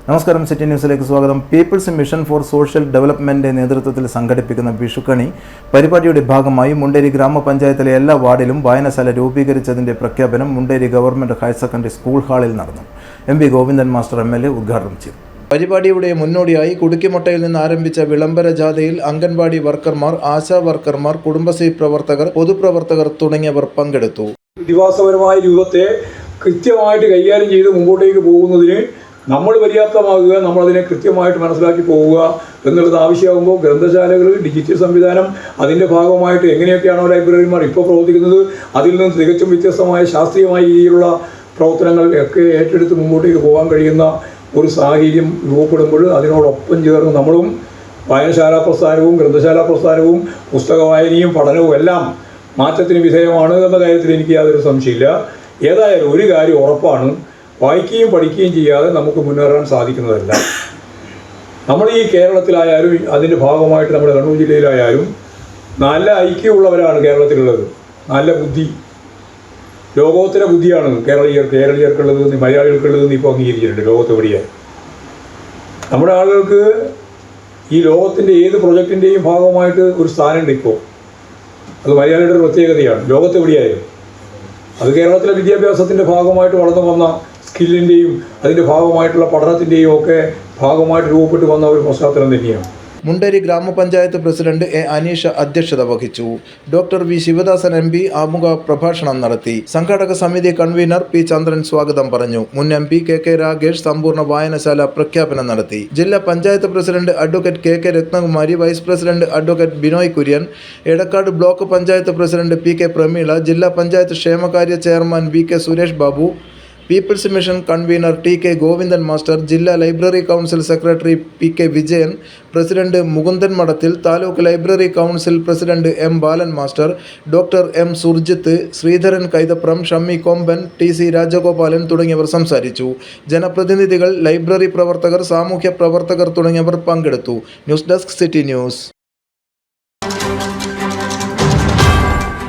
നമസ്കാരം, സിറ്റി ന്യൂസിലേക്ക് സ്വാഗതം. പീപ്പിൾസ് മിഷൻ ഫോർ സോഷ്യൽ ഡെവലപ്മെൻറ്റിൻ്റെ നേതൃത്വത്തിൽ സംഘടിപ്പിക്കുന്ന വിഷുക്കണി പരിപാടിയുടെ ഭാഗമായി മുണ്ടേരി ഗ്രാമപഞ്ചായത്തിലെ എല്ലാ വാർഡിലും വായനശാല രൂപീകരിച്ചതിൻ്റെ പ്രഖ്യാപനം Munderi government higher secondary school ഹാളിൽ നടന്നു. MP ഗോവിന്ദൻ മാസ്റ്റർ MLA ഉദ്ഘാടനം ചെയ്തു. പരിപാടിയുടെ മുന്നോടിയായി കുടുക്കിമുട്ടയിൽ നിന്ന് ആരംഭിച്ച വിളംബര ജാഥയിൽ അംഗൻവാടി വർക്കർമാർ, ആശാ വർക്കർമാർ, കുടുംബശ്രീ പ്രവർത്തകർ, പൊതുപ്രവർത്തകർ തുടങ്ങിയവർ പങ്കെടുത്തു. വിശ്വാസപരമായ രൂപത്തെ കൃത്യമായിട്ട് കൈകാര്യം ചെയ്ത് മുമ്പോട്ടേക്ക് പോകുന്നതിന് നമ്മൾ പര്യാപ്തമാകുക, നമ്മളതിനെ കൃത്യമായിട്ട് മനസ്സിലാക്കി പോവുക എന്നുള്ളത് ആവശ്യമാകുമ്പോൾ ഗ്രന്ഥശാലകൾ, ഡിജിറ്റൽ സംവിധാനം, അതിൻ്റെ ഭാഗമായിട്ട് എങ്ങനെയൊക്കെയാണോ ലൈബ്രറിമാർ ഇപ്പോൾ പ്രവർത്തിക്കുന്നത് അതിൽ നിന്ന് തികച്ചും വ്യത്യസ്തമായ ശാസ്ത്രീയമായ രീതിയിലുള്ള പ്രവർത്തനങ്ങൾ ഒക്കെ ഏറ്റെടുത്ത് മുമ്പോട്ടേക്ക് പോകാൻ കഴിയുന്ന ഒരു സാഹചര്യം രൂപപ്പെടുമ്പോൾ അതിനോടൊപ്പം ചേർന്ന് നമ്മളും വായനശാലാ പ്രസ്ഥാനവും ഗ്രന്ഥശാലാ പ്രസ്ഥാനവും പുസ്തക വായനയും പഠനവും എല്ലാം മാറ്റത്തിന് വിധേയമാണ് എന്ന കാര്യത്തിൽ എനിക്ക് യാതൊരു സംശയമില്ല. ഏതായാലും ഒരു കാര്യം ഉറപ്പാണ്, വായിക്കുകയും പഠിക്കുകയും ചെയ്യാതെ നമുക്ക് മുന്നേറാൻ സാധിക്കുന്നതല്ല. നമ്മൾ ഈ കേരളത്തിലായാലും അതിൻ്റെ ഭാഗമായിട്ട് നമ്മുടെ കണ്ണൂർ ജില്ലയിലായാലും നല്ല ഐക്യമുള്ളവരാണ് കേരളത്തിലുള്ളത്. നല്ല ബുദ്ധി, ലോകോത്തര ബുദ്ധിയാണ് കേരളീയർക്കുള്ളത്, മലയാളികൾക്കുള്ളതെന്ന് ഇപ്പോൾ അംഗീകരിച്ചിട്ടുണ്ട് ലോകത്തെവിടെയായി. നമ്മുടെ ആളുകൾക്ക് ഈ ലോകത്തിൻ്റെ ഏത് പ്രൊജക്റ്റിൻ്റെയും ഭാഗമായിട്ട് ഒരു സ്ഥാനമുണ്ട് ഇപ്പോൾ. അത് മലയാളിയുടെ ഒരു പ്രത്യേകതയാണ്. ലോകത്തെവിടെയായാലും അത് കേരളത്തിലെ വിദ്യാഭ്യാസത്തിൻ്റെ ഭാഗമായിട്ട് വളർന്നു വന്ന സ്കില്ലിൻ്റെയും അതിൻ്റെ ഭാഗമായിട്ടുള്ള പഠനത്തിൻ്റെയും ഒക്കെ ഭാഗമായിട്ട് രൂപപ്പെട്ടു വന്ന ഒരു പശ്ചാത്തലം തന്നെയാണ്. മുണ്ടേരി ഗ്രാമപഞ്ചായത്ത് പ്രസിഡന്റ് A. അനീഷ അധ്യക്ഷത വഹിച്ചു. Doctor V. ശിവദാസൻ MP ആമുഖ പ്രഭാഷണം നടത്തി. സംഘാടക സമിതി കൺവീനർ P. ചന്ദ്രൻ സ്വാഗതം പറഞ്ഞു. മുൻ MP KK രാഗേഷ് സമ്പൂർണ്ണ വായനശാല പ്രഖ്യാപനം നടത്തി. ജില്ലാ panchayat president advocate KK Rathnakumari, vice president advocate Binoy Kurian, Edakkad block panchayat president PK Prameela, ജില്ലാ പഞ്ചായത്ത് ക്ഷേമകാര്യ chairman VK Suresh Babu, people's mission convener TK Govindan master, ജില്ലാ library council secretary PK Vijayan, president Mukundan Madathil, taluk library council president M. Balan master, doctor M. Surjith, Sreedharan Kaithapram, Shammi Komban, TC Rajagopalan തുടങ്ങിയവർ സംസാരിച്ചു. ജനപ്രതിനിധികൾ, ലൈബ്രറി പ്രവർത്തകർ, സാമൂഹ്യ പ്രവർത്തകർ തുടങ്ങിയവർ പങ്കെടുത്തു. News desk, city news.